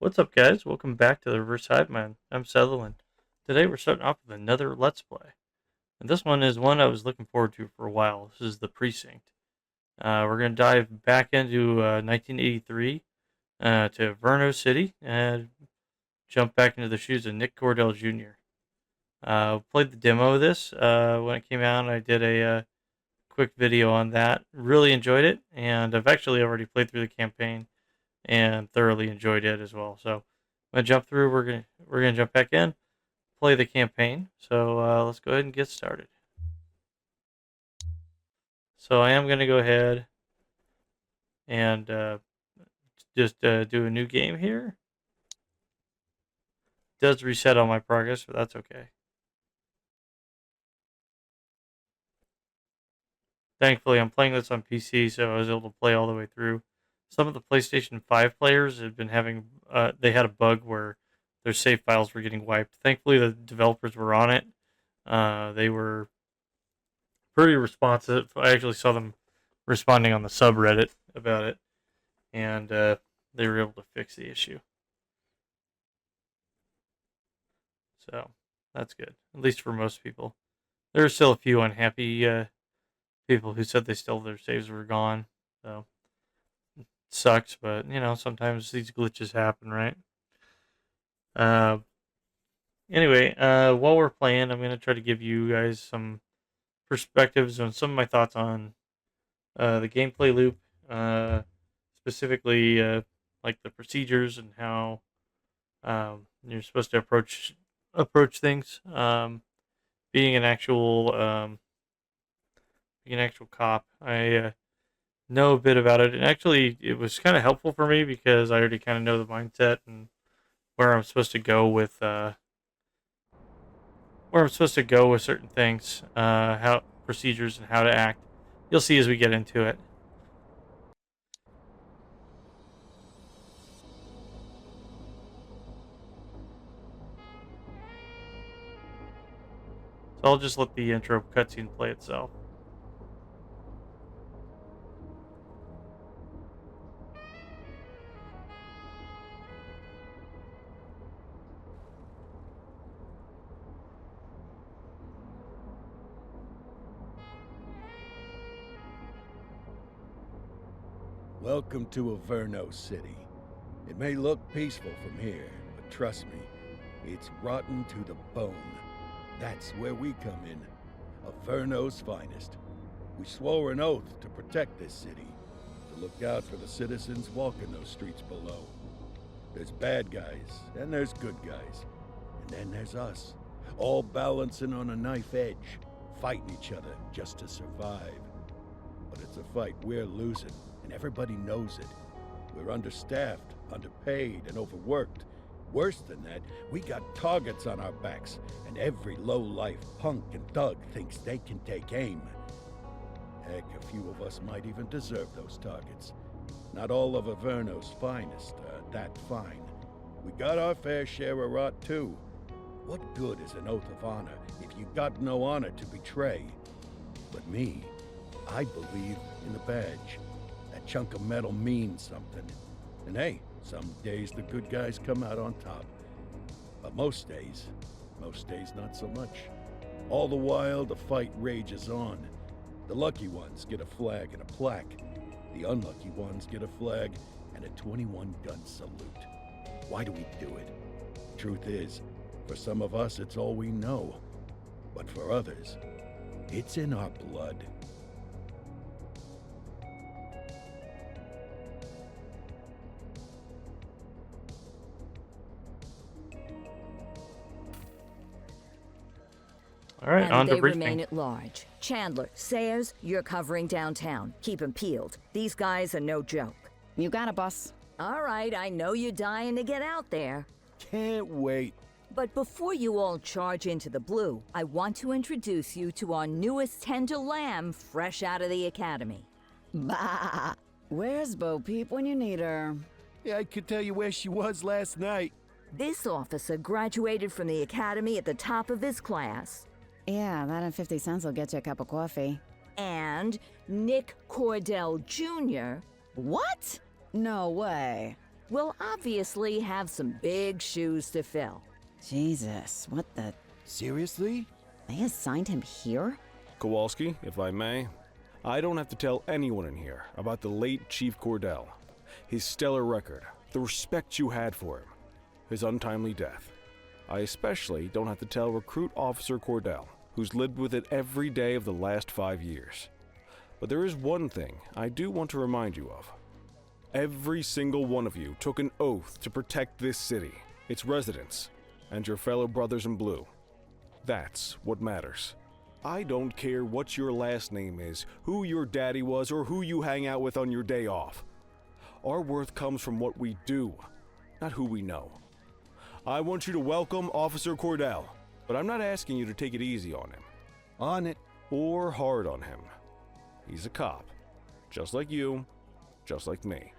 What's up, guys? Welcome back to the Reverse Hive Man. I'm Sutherland. Today we're starting off with another Let's Play. And this one is one I was looking forward to for a while. This is the Precinct. We're going to dive back into 1983 to Averno City and jump back into the shoes of Nick Cordell Jr. Played the demo of this when it came out. I did a quick video on that. Really enjoyed it, and I've actually already played through the campaign and thoroughly enjoyed it as well. So I'm gonna jump through. We're gonna jump back in, play the campaign. So let's go ahead and get started. So I am gonna go ahead and just do a new game here. It does reset all my progress, but that's okay. Thankfully, I'm playing this on PC, so I was able to play all the way through. Some of the PlayStation 5 players have been having, they had a bug where their save files were getting wiped. Thankfully, the developers were on it. They were pretty responsive. I actually saw them responding on the subreddit about it, and they were able to fix the issue. So that's good, at least for most people. There are still a few unhappy people who said their saves were gone. So it sucks, but sometimes these glitches happen, right? Uh, anyway, while we're playing, I'm gonna try to give you guys some perspectives on some of my thoughts on the gameplay loop, specifically like the procedures and how you're supposed to approach things. Being an actual cop, I know a bit about it, and actually, it was kind of helpful for me because I already kind of know the mindset and where I'm supposed to go with certain things, how procedures and how to act. You'll see as we get into it. So I'll just let the intro cutscene play itself. Welcome to Averno City. It may look peaceful from here, but trust me, it's rotten to the bone. That's where we come in. Averno's finest. We swore an oath to protect this city, to look out for the citizens walking those streets below. There's bad guys, and there's good guys. And then there's us, all balancing on a knife edge, fighting each other just to survive. But it's a fight we're losing, and everybody knows it. We're understaffed, underpaid, and overworked. Worse than that, we got targets on our backs, and every low-life punk and thug thinks they can take aim. Heck, a few of us might even deserve those targets. Not all of Averno's finest are that fine. We got our fair share of rot, too. What good is an oath of honor if you got no honor to betray? But me, I believe in the badge. That chunk of metal means something. And hey, some days the good guys come out on top. But most days not so much. All the while, the fight rages on. The lucky ones get a flag and a plaque. The unlucky ones get a flag and a 21-gun salute. Why do we do it? Truth is, for some of us, it's all we know. But for others, it's in our blood. All right, on And to they briefing. remain at large. Chandler, Sayers, you're covering downtown. Keep 'em peeled. These guys are no joke. You got it, boss. All right, I know you're dying to get out there. Can't wait. But before you all charge into the blue, I want to introduce you to our newest tender lamb fresh out of the academy. Bah! Where's Bo Peep when you need her? Yeah, I could tell you where she was last night. This officer graduated from the academy at the top of his class. Yeah, that and 50 cents will get you a cup of coffee. And Nick Cordell Jr. What? No way. will obviously have some big shoes to fill. Jesus, what the... Seriously? They assigned him here? Kowalski, if I may, I don't have to tell anyone in here about the late Chief Cordell, his stellar record, the respect you had for him, his untimely death. I especially don't have to tell Recruit Officer Cordell, who's lived with it every day of the last 5 years. But there is one thing I do want to remind you of. Every single one of you took an oath to protect this city, its residents, and your fellow brothers in blue. That's what matters. I don't care what your last name is, who your daddy was, or who you hang out with on your day off. Our worth comes from what we do, not who we know. I want you to welcome Officer Cordell, but I'm not asking you to take it easy on him. On it. Or hard on him. He's a cop, just like you, just like me.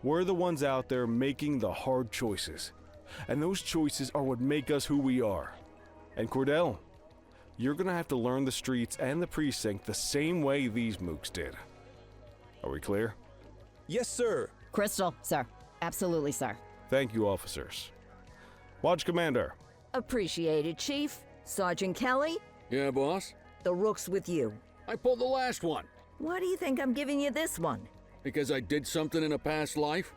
We're the ones out there making the hard choices, and those choices are what make us who we are. And Cordell, you're gonna have to learn the streets and the precinct the same way these mooks did. Are we clear? Yes, sir. Crystal, sir. Absolutely, sir. Thank you, officers. Watch Commander. Appreciated, Chief. Sergeant Kelly, Yeah, boss? the rook's with you. I pulled the last one. Why do you think I'm giving you this one? Because I did something in a past life?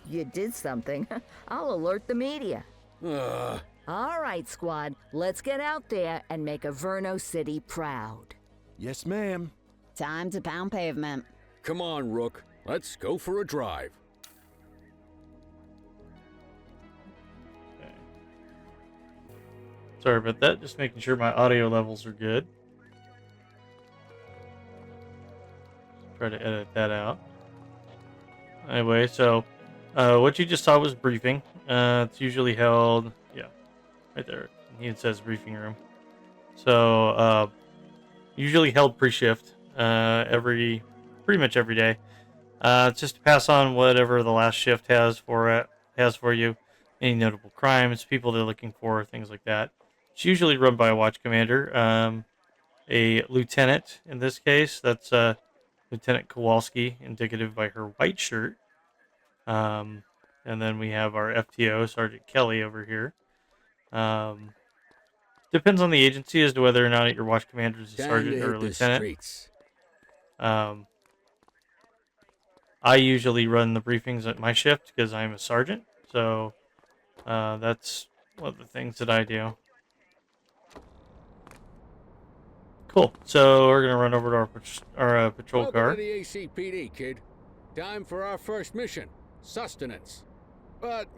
You did something. I'll alert the media. Ugh. All right, squad. Let's get out there and make Averno City proud. Yes, ma'am. Time to pound pavement. Come on, Rook. Let's go for a drive. Okay. Sorry about that. Just making sure my audio levels are good. Try to edit that out. Anyway, so what you just saw was briefing. It's usually held, yeah, right there. It says briefing room. So usually held pre-shift pretty much every day. It's just to pass on whatever the last shift has for you, any notable crimes, people they're looking for, things like that. It's usually run by a watch commander, a lieutenant in this case. That's Lieutenant Kowalski, indicative by her white shirt. And then we have our FTO, Sergeant Kelly, over here. Depends on the agency as to whether or not your watch commander is a sergeant or a lieutenant. I usually run the briefings at my shift because I'm a sergeant. So that's one of the things that I do. Cool. So we're going to run over to our patrol Welcome car. to the ACPD, kid. Time for our first mission. Sustenance. But,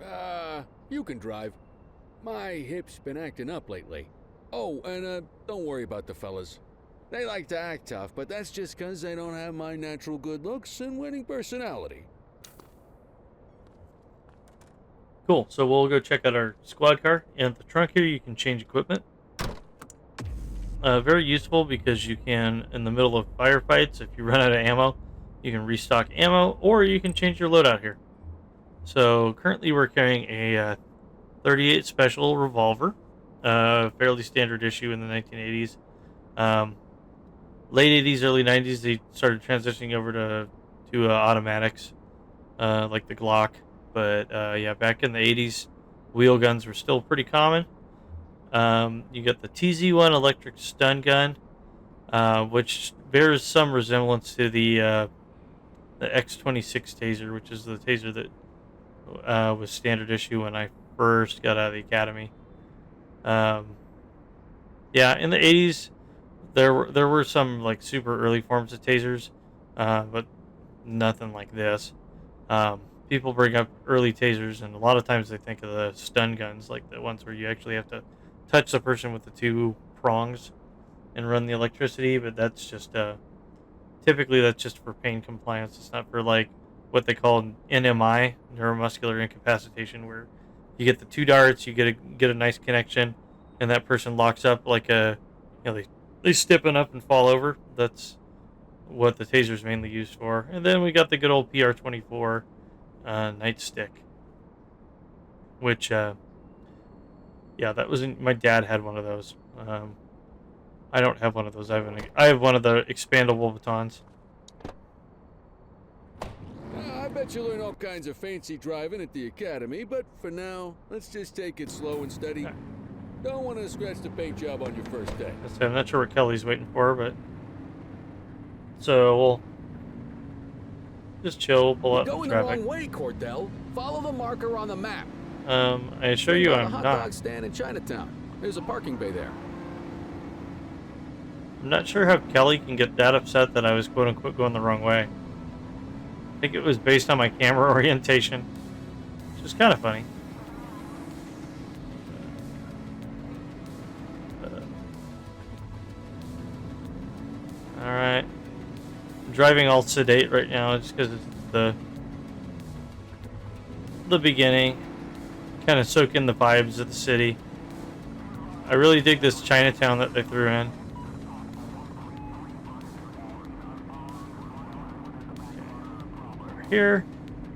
you can drive. My hip's been acting up lately. Oh, and, don't worry about the fellas. They like to act tough, but that's just 'cause they don't have my natural good looks and winning personality. Cool. So we'll go check out our squad car. And at the trunk here, you can change equipment. Very useful because you can, in the middle of firefights, if you run out of ammo, you can restock ammo, or you can change your loadout here. So currently we're carrying a 38 special revolver, fairly standard issue in the 1980s. Late 80s, early 90s, they started transitioning over to automatics, like the Glock. But yeah, back in the 80s, wheel guns were still pretty common. You got the TZ1 electric stun gun, which bears some resemblance to the X26 taser, which is the taser that was standard issue when I first got out of the academy. Yeah, in the 80s, there were some like super early forms of tasers, but nothing like this. People bring up early tasers, and a lot of times they think of the stun guns, like the ones where you actually have to touch the person with the two prongs and run the electricity, but that's just typically that's just for pain compliance. It's not for like what they call NMI, neuromuscular incapacitation, where you get the two darts, you get a nice connection, and that person locks up like they stiffen up and fall over. That's what the taser is mainly used for. And then we got the good old PR-24 nightstick, which yeah, that was my dad had one of those. I don't have one of those. I have one of the expandable batons. I've bet you learn all kinds of fancy driving at the academy, but for now, let's just take it slow and steady. Don't want to scratch the paint job on your first day. I'm not sure what Kelly's waiting for, but so we'll just chill. We'll pull out Going the the traffic. wrong way, Cordell. Follow the marker on the map. I assure you, I'm The hot not. dog stand in Chinatown. There's a parking bay there. I'm not sure how Kelly can get that upset that I was quote unquote going the wrong way. I think it was based on my camera orientation, which is kind of funny. Alright. I'm driving all sedate right now just because it's the beginning. Kind of soak in the vibes of the city. I really dig this Chinatown that they threw in. We're here,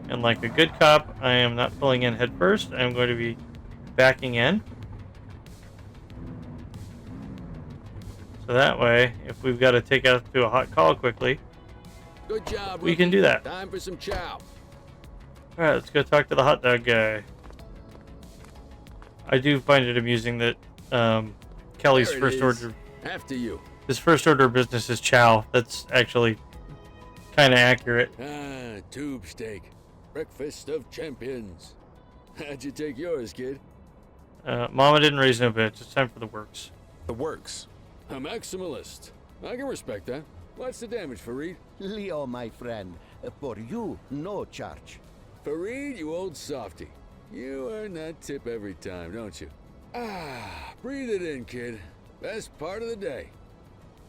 and like a good cop, I am not pulling in head first. I'm going to be backing in. So that way, if we've got to take out to a hot call quickly, Good job, we rookie. can do that. Time for some chow. Alright, let's go talk to the hot dog guy. I do find it amusing that Kelly's There it first is. order, After you. his first order of business is chow. That's actually kind of accurate. Ah, tube steak. Breakfast of champions. How'd you take yours, kid? Mama didn't raise no bitch. It's time for the works. The works. A maximalist. I can respect that. What's the damage, Fareed? Leo, my friend, for you, no charge. Fareed, you old softy. You earn that tip every time, don't you? Ah, breathe it in, kid. Best part of the day.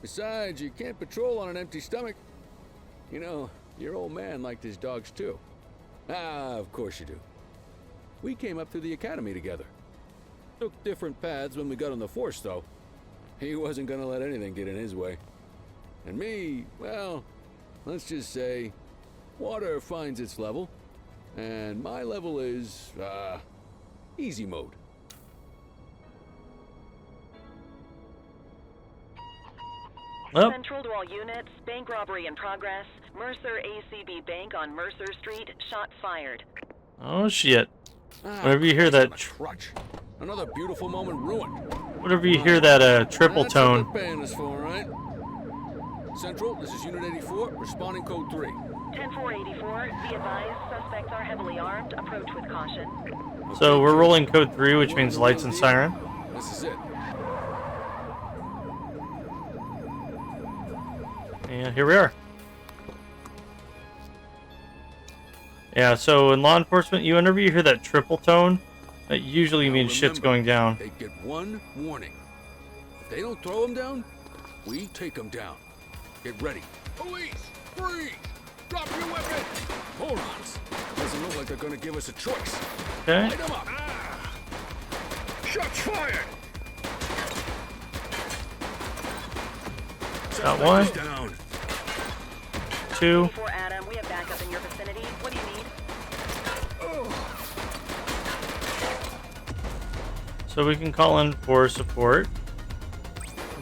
Besides, you can't patrol on an empty stomach. You know, your old man liked his dogs too. Ah, of course you do. We came up through the academy together. Took different paths when we got on the force, though. He wasn't gonna let anything get in his way. And me, well, let's just say, water finds its level. And my level is, easy mode. Well, Central to all units, bank robbery in progress. Mercer ACB Bank on Mercer Street, shots fired. oh shit. Ah, Whenever you hear that, crutch. Another beautiful moment ruined. whenever you hear that triple That's tone, what they're paying us for, right? Central, this is Unit 84, responding code 3. 10-484, be advised, suspects are heavily armed. Approach with caution. so we're rolling code 3, which means lights and siren. This is it. And here we are. Yeah, so in law enforcement, whenever you hear that triple tone, that usually Now means shit's remember, going down. They get one warning. If they don't throw them down, we take them down. Get ready. Police! Freeze! Drop your weapon! Morons! Doesn't look like they're gonna give us a choice. Okay. Light them up! Shots fired! Got one. Suspect is down. 2. 4 Adam, we have backup in your vicinity. What do you need? So we can call in for support.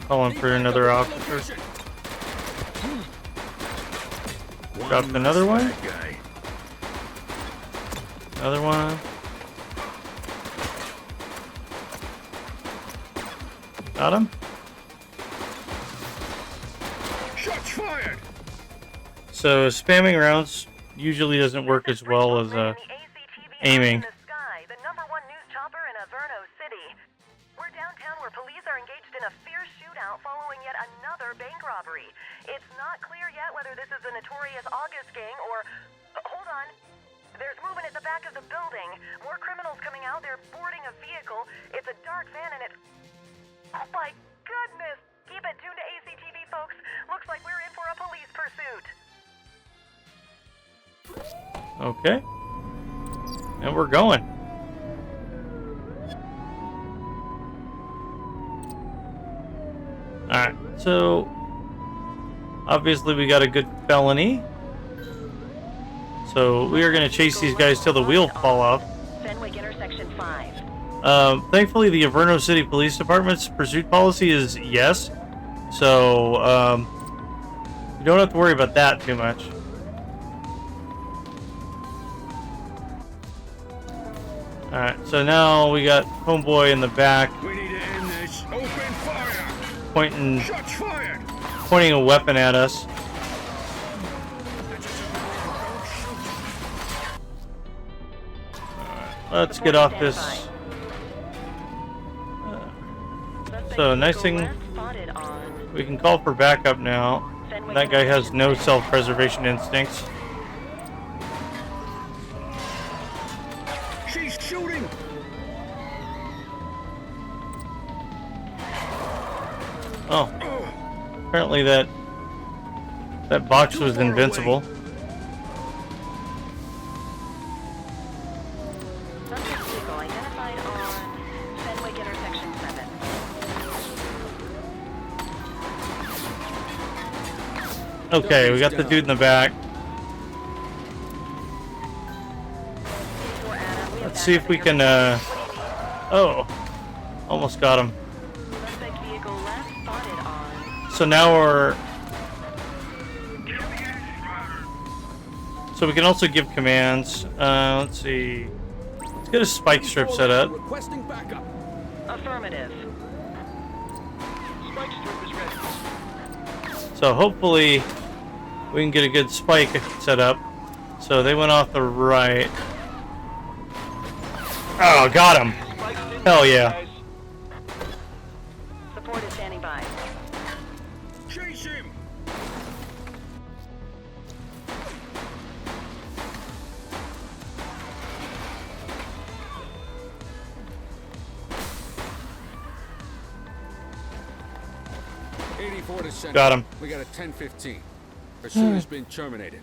Call in for another officer. Dropped another one. Another one. Got him. Shots fired! So spamming rounds usually doesn't work as well as aiming. The number one news chopper in Averno City. We're downtown where police are engaged in a fierce shootout following yet another bank robbery. It's not clear yet whether this is the notorious August gang or... hold on. There's movement at the back of the building. More criminals coming out. They're boarding a vehicle. It's a dark van and it's... oh my goodness! Keep it tuned to ACTV, folks. Looks like we're in for a police pursuit. Okay. And we're going. Alright, so obviously we got a good felony. So we are going to chase these guys till the wheel fall off. Fenwick Intersection 5. Thankfully, the Averno City Police Department's pursuit policy is yes. So you don't have to worry about that too much. Alright, so now we got Homeboy in the back. We need to end this. Open fire! Pointing Shots fired! a weapon at us. Let's get off this. So nice thing, we can call for backup now. That guy has no self-preservation instincts. She's shooting! Oh, apparently that box was invincible. Okay, we got the dude in the back. Let's see if we can, oh, almost got him. So now so we can also give commands. Let's see. Let's get a spike strip set up. Requesting backup. Affirmative. Spike strip is ready. So hopefully we can get a good spike set up. So they went off the right. Oh, got him. Hell yeah. Support is standing by. Chase him! Got him. We got a 10-15. Pursuit has been terminated.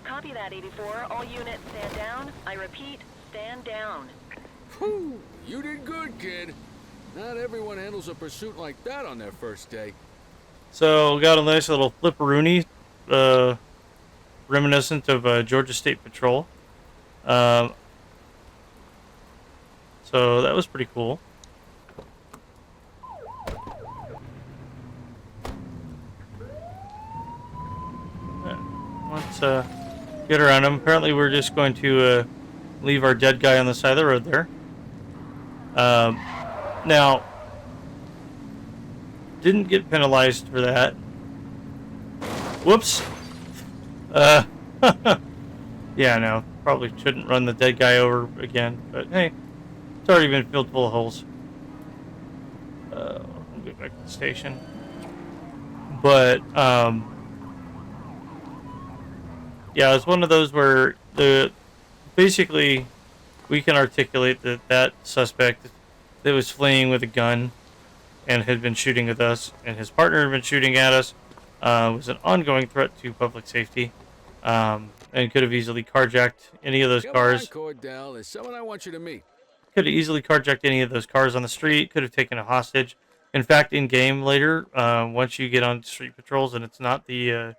Copy that, 84. All units stand down. I repeat, stand down. Whew, you did good, kid. Not everyone handles a pursuit like that on their first day. So got a nice little flipperoonie, reminiscent of Georgia State Patrol. So that was pretty cool. Let's get around him. Apparently we're just going to leave our dead guy on the side of the road there. Now, didn't get penalized for that. Whoops. Yeah, no, probably shouldn't run the dead guy over again, but hey, it's already been filled full of holes. I'll get back to the station. But, yeah, it's one of those where basically we can articulate that suspect that was fleeing with a gun and had been shooting at us, and his partner had been shooting at us, was an ongoing threat to public safety, and could have easily carjacked any of those cars. Come on, Cordell. There's someone I want you to meet. Could have easily carjacked any of those cars on the street. Could have taken a hostage. In fact, in game later, once you get on street patrols and it's not the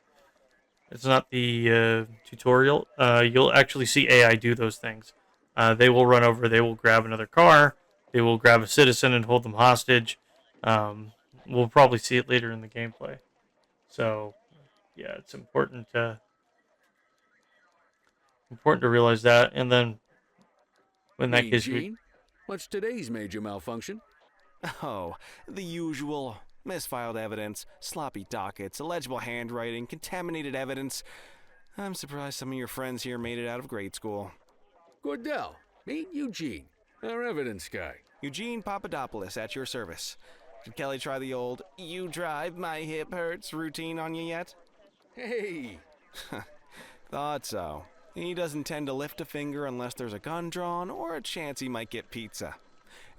tutorial, you'll actually see AI do those things. They will run over. They will grab another car. They will grab a citizen and hold them hostage. We'll probably see it later in the gameplay. So, yeah, it's important to realize that. And then, when that Hey, case, Gene, what's today's major malfunction? Oh, the usual. Misfiled evidence, sloppy dockets, illegible handwriting, contaminated evidence. I'm surprised some of your friends here made it out of grade school. Cordell, meet Eugene, our evidence guy. Eugene Papadopoulos at your service. Did Kelly try the old, "you drive, my hip hurts" routine on you yet? Hey! Thought so. He doesn't tend to lift a finger unless there's a gun drawn or a chance he might get pizza.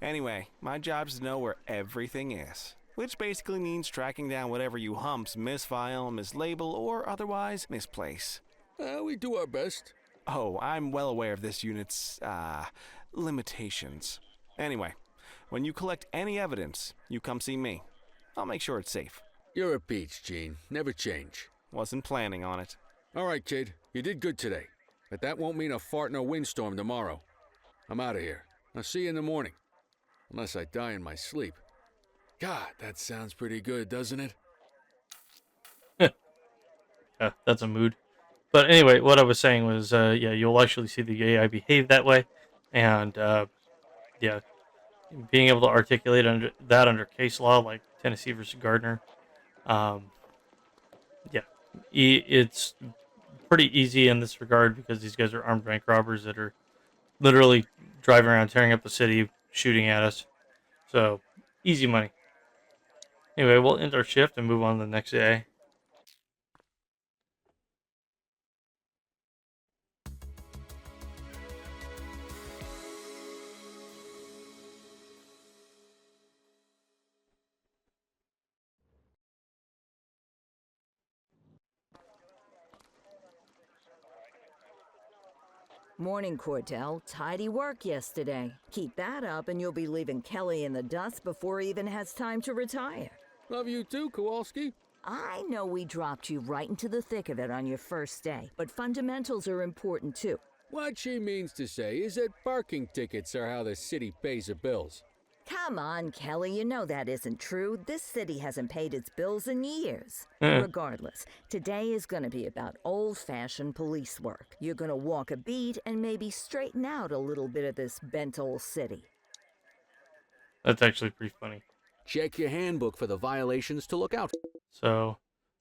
Anyway, my job's to know where everything is. Which basically means tracking down whatever you humps misfile, mislabel, or otherwise misplace. We do our best. Oh, I'm well aware of this unit's, limitations. Anyway, when you collect any evidence, you come see me. I'll make sure it's safe. You're a peach, Gene. Never change. Wasn't planning on it. All right, kid. You did good today. But that won't mean a fart in a windstorm tomorrow. I'm out of here. I'll see you in the morning. Unless I die in my sleep. God, that sounds pretty good, doesn't it? Yeah, that's a mood. But anyway, what I was saying was, yeah, you'll actually see the AI behave that way. And yeah, being able to articulate under case law, like Tennessee versus Gardner, um, yeah, it's pretty easy in this regard because these guys are armed bank robbers that are literally driving around, tearing up the city, shooting at us. So easy money. Anyway, we'll end our shift and move on to the next day. Morning, Cordell. Tidy work yesterday. Keep that up and you'll be leaving Kelly in the dust before he even has time to retire. Love you too, Kowalski. I know we dropped you right into the thick of it on your first day, but fundamentals are important too. What she means to say is that parking tickets are how the city pays the bills. Come on, Kelly, you know that isn't true. This city hasn't paid its bills in years. Hmm. Regardless, today is going to be about old-fashioned police work. You're going to walk a beat and maybe straighten out a little bit of this bent old city. That's actually pretty funny. Check your handbook for the violations to look out for. So,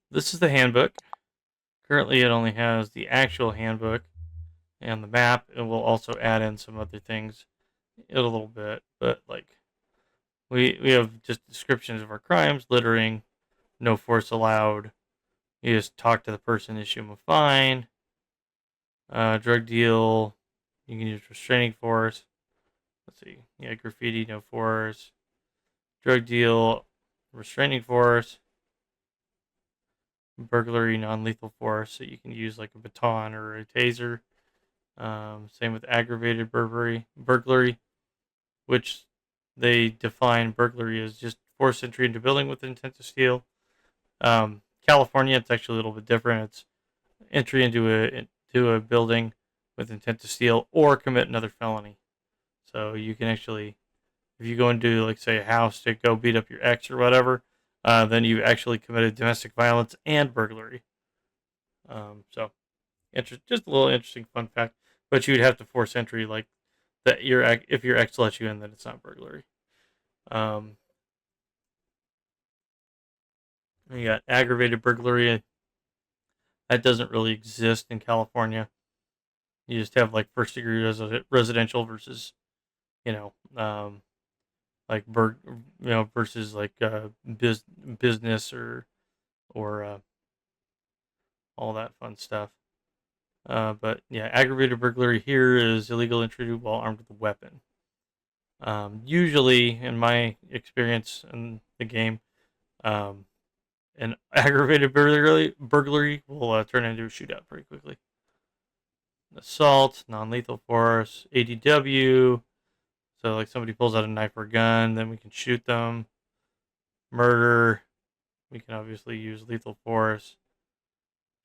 this is the handbook. Currently, it only has the actual handbook and the map, and we'll also add in some other things in a little bit. But, like, we have just descriptions of our crimes: littering, no force allowed. You just talk to the person, issue them a fine. Drug deal, you can use restraining force. Let's see. Yeah, graffiti, no force. Drug deal, restraining force. Burglary, non-lethal force. So you can use like a baton or a taser. Same with aggravated burglary, which they define burglary as just forced entry into a building with intent to steal. California, it's actually a little bit different. It's entry into a building with intent to steal or commit another felony. So you can actually, if you go into, like, say, a house to go beat up your ex or whatever, then you actually committed domestic violence and burglary. So, just a little interesting fun fact. But you'd have to force entry, like that. If your ex lets you in, then it's not burglary. You got aggravated burglary. That doesn't really exist in California. You just have like first degree residential versus, like versus like business or all that fun stuff. But yeah, aggravated burglary here is illegal entry while armed with a weapon. Usually, in my experience in the game, an aggravated burglary will turn into a shootout pretty quickly. Assault, non-lethal force, ADW. So like somebody pulls out a knife or a gun, then we can shoot them. Murder, we can obviously use lethal force.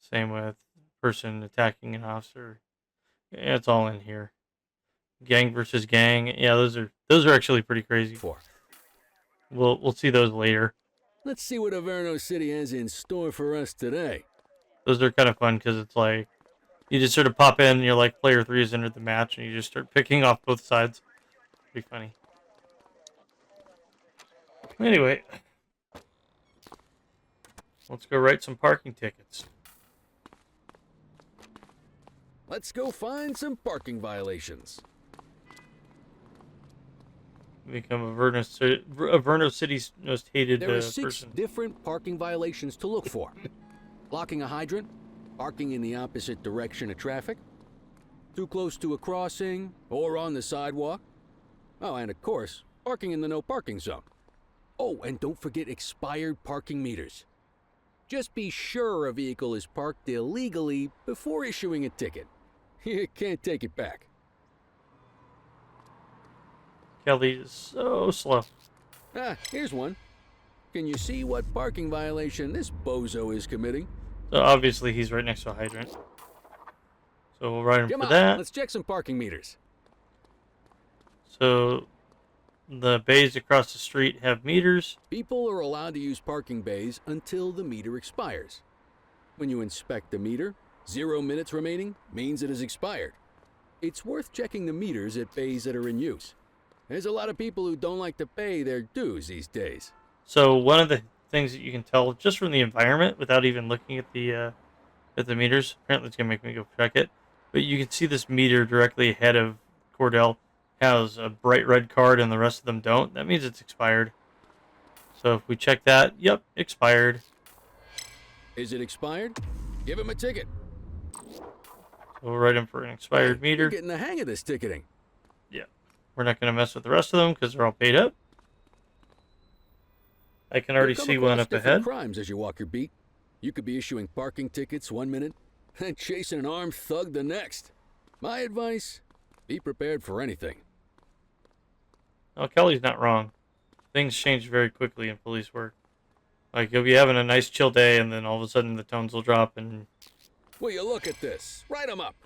Same with person attacking an officer. Yeah, it's all in here. Gang versus gang. Yeah, those are actually pretty crazy. We'll see those later. Let's see what Averno City has in store for us today. Those are kind of fun because it's like you just sort of pop in and you're like player 3 has entered the match and you just start picking off both sides. Pretty funny. Anyway, let's go write some parking tickets. Let's go find some parking violations. Become Averno City's most hated There are 6 person. different parking violations to look for. Blocking a hydrant, parking in the opposite direction of traffic, too close to a crossing or on the sidewalk. Oh, and of course, parking in the no parking zone. Oh, and don't forget expired parking meters. Just be sure a vehicle is parked illegally before issuing a ticket. You can't take it back. Kelly is so slow. Here's one. Can you see what parking violation this bozo is committing? So obviously he's right next to a hydrant. So we'll write him Come for on, that. let's check some parking meters. So the bays across the street have meters. People are allowed to use parking bays until the meter expires. When you inspect the meter, 0 minutes remaining means it has expired. It's worth checking the meters at bays that are in use. There's a lot of people who don't like to pay their dues these days. So one of the things that you can tell just from the environment without even looking at the meters. Apparently, it's gonna make me go check it. But you can see this meter directly ahead of Cordell has a bright red card, and the rest of them don't. That means it's expired. So if we check that, yep, expired. Is it expired? Give him a ticket. So we'll write him for an expired meter. You're getting the hang of this ticketing. Yeah. We're not going to mess with the rest of them because they're all paid up. I can already see one up ahead. Crimes as you walk your beat. You could be issuing parking tickets one minute and chasing an armed thug the next. My advice, be prepared for anything. Oh, Kelly's not wrong. Things change very quickly in police work. Like, you'll be having a nice chill day, and then all of a sudden the tones will drop, and Will you look at this? Write them up.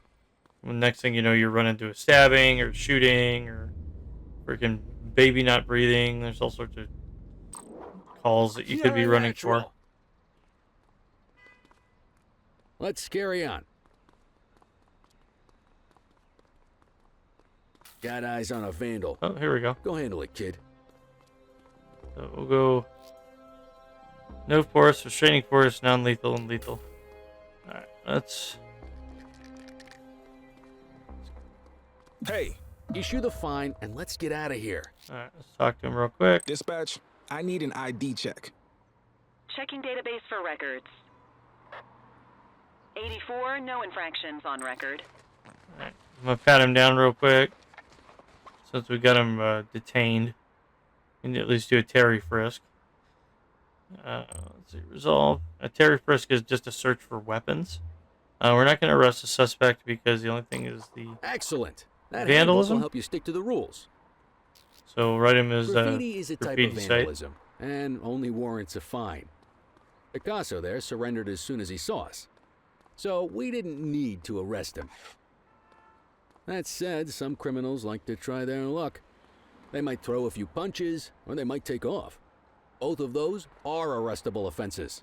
the next thing you know, you're running into a stabbing or shooting or freaking baby not breathing. There's all sorts of calls that you could be running for. Let's carry on. Got eyes on a vandal. Oh, here we go. Go handle it, kid. So we'll go no force, restraining force, non-lethal, and lethal. Alright, let's... Hey, Issue the fine and let's get out of here. Alright, let's talk to him real quick. Dispatch, I need an ID check. Checking database for records. 84, no infractions on record. Alright, I'm gonna pat him down real quick. Since we got him detained. We need to at least do a Terry frisk. Let's see, resolve. A Terry frisk is just a search for weapons. We're not going to arrest the suspect because the only thing is the Excellent. That vandalism will help you stick to the rules. So we'll write him as Graffiti is a type of graffiti site. vandalism and only warrants a fine. Picasso there surrendered as soon as he saw us. So we didn't need to arrest him. That said, some criminals like to try their luck. They might throw a few punches, or they might take off. Both of those are arrestable offenses.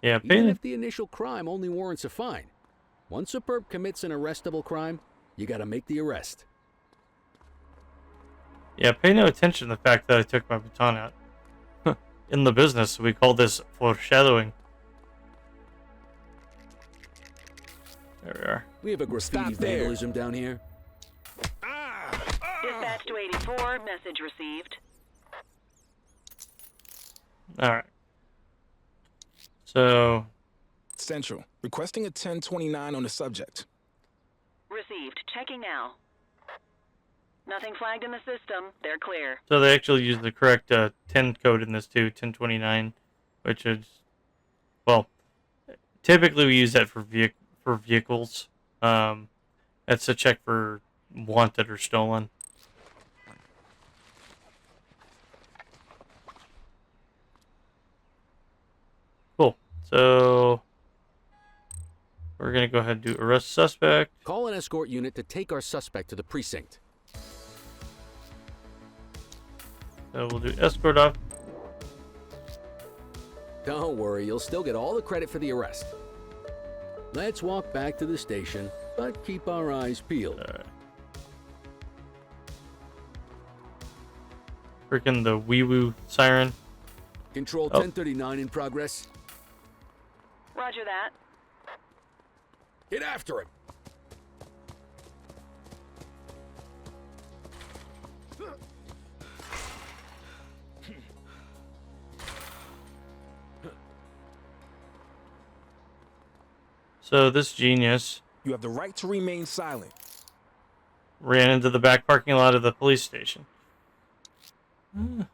Yeah, Even if the initial crime only warrants a fine. Once a perp commits an arrestable crime, you gotta make the arrest. Yeah, pay no attention to the fact that I took my baton out. In the business, we call this foreshadowing. There we are. We have a graffiti vandalism down here. Dispatch to 84, message received. Alright. So... Central, requesting a 1029 on the subject. Received. Checking now. Nothing flagged in the system. They're clear. So they actually use the correct 10 code in this too, 1029, which is, well, typically we use that for vehicles. That's a check for wanted or stolen. Cool. So we're gonna go ahead and do arrest suspect. Call an escort unit to take our suspect to the precinct. So we'll do escort off. Don't worry, you'll still get all the credit for the arrest. Let's walk back to the station, but keep our eyes peeled. Freaking the wee-woo siren. Control Oh. 1039 in progress. Roger that. Get after him. So this genius You have the right to remain silent. ran into the back parking lot of the police station.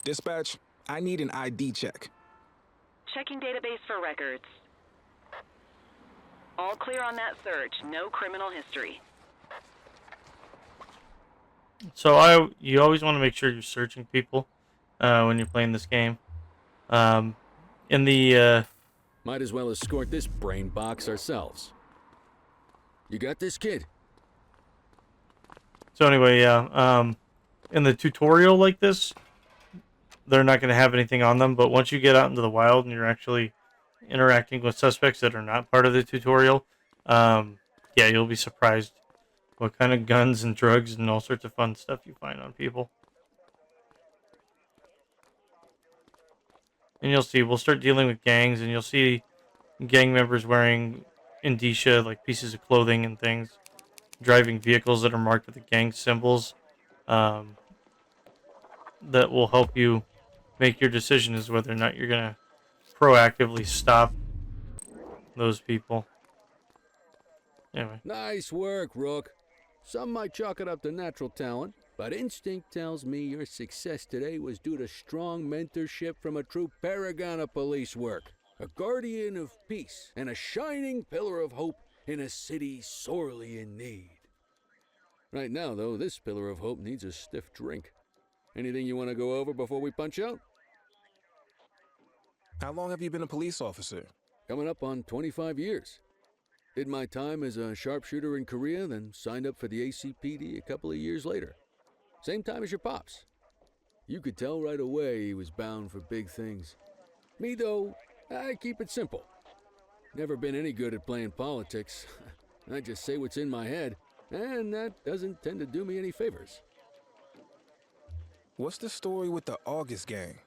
Dispatch, I need an ID check. Checking database for records. All clear on that search. No criminal history. So you always want to make sure you're searching people when you're playing this game. In the Might as well escort this brain box ourselves. You got this, kid? so anyway, yeah. In the tutorial like this, they're not going to have anything on them. But once you get out into the wild and you're actually interacting with suspects that are not part of the tutorial, yeah, you'll be surprised what kind of guns and drugs and all sorts of fun stuff you find on people. And you'll see, we'll start dealing with gangs, and you'll see gang members wearing indicia, like pieces of clothing and things, driving vehicles that are marked with the gang symbols. Um, that will help you make your decision as whether or not you're going to proactively stop those people. Anyway. Nice work, Rook. Some might chalk it up to natural talent, but instinct tells me your success today was due to strong mentorship from a true paragon of police work, a guardian of peace, and a shining pillar of hope in a city sorely in need. Right now, though, this pillar of hope needs a stiff drink. Anything you want to go over before we punch out? How long have you been a police officer? Coming up on 25 years. Did my time as a sharpshooter in Korea, then signed up for the ACPD a couple of years later. Same time as your pops. You could tell right away he was bound for big things. Me, though, I keep it simple. Never been any good at playing politics. I just say what's in my head, and that doesn't tend to do me any favors. What's the story with the August gang?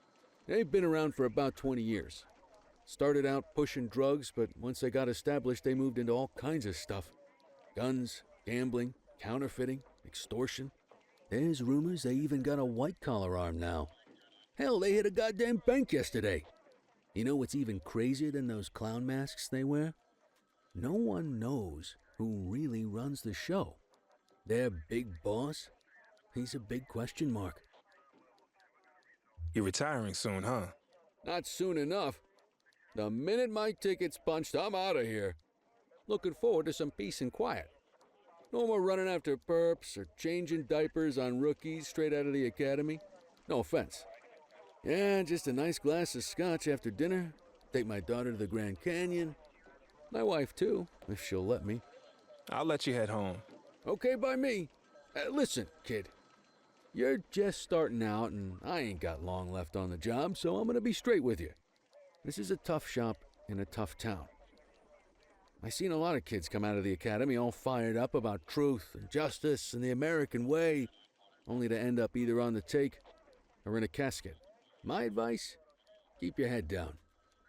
They've been around for about 20 years. Started out pushing drugs, but once they got established, they moved into all kinds of stuff. Guns, gambling, counterfeiting, extortion. There's rumors they even got a white-collar arm now. Hell, they hit a goddamn bank yesterday. You know what's even crazier than those clown masks they wear? No one knows who really runs the show. Their big boss? He's a big question mark. You're retiring soon, huh? Not soon enough. The minute my ticket's punched, I'm out of here. Looking forward to some peace and quiet. No more running after perps or changing diapers on rookies straight out of the academy. No offense. Yeah, just a nice glass of scotch after dinner. Take my daughter to the Grand Canyon. My wife, too, if she'll let me. I'll let you head home. Okay by me. Listen, kid. You're just starting out, and I ain't got long left on the job, so I'm gonna be straight with you. This is a tough shop in a tough town. I seen a lot of kids come out of the academy all fired up about truth and justice and the American way, only to end up either on the take or in a casket. My advice? Keep your head down.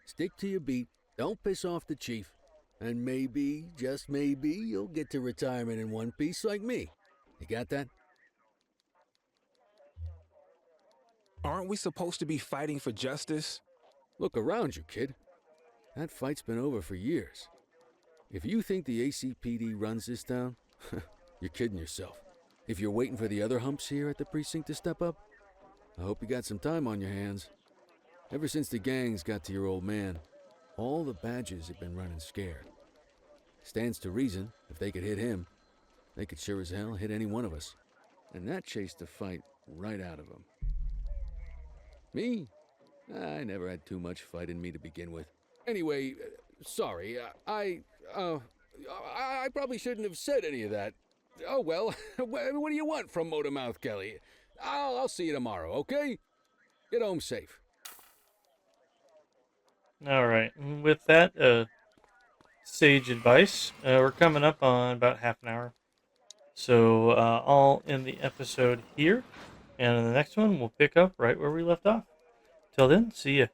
Stick to your beat, don't piss off the chief, and maybe, just maybe, you'll get to retirement in one piece like me. You got that? Aren't we supposed to be fighting for justice? Look around you, kid. That fight's been over for years. If you think the ACPD runs this town, you're kidding yourself. If you're waiting for the other humps here at the precinct to step up, I hope you got some time on your hands. Ever since the gangs got to your old man, all the badges have been running scared. Stands to reason, if they could hit him, they could sure as hell hit any one of us. And that chased the fight right out of him. Me? I never had too much fight in me to begin with. Anyway, sorry, I probably shouldn't have said any of that. Oh well, what do you want from Motormouth Kelly? I'll see you tomorrow, okay? Get home safe. All right. With that sage advice, we're coming up on about half an hour. So I'll end the episode here. And in the next one, we'll pick up right where we left off. Till then, see ya.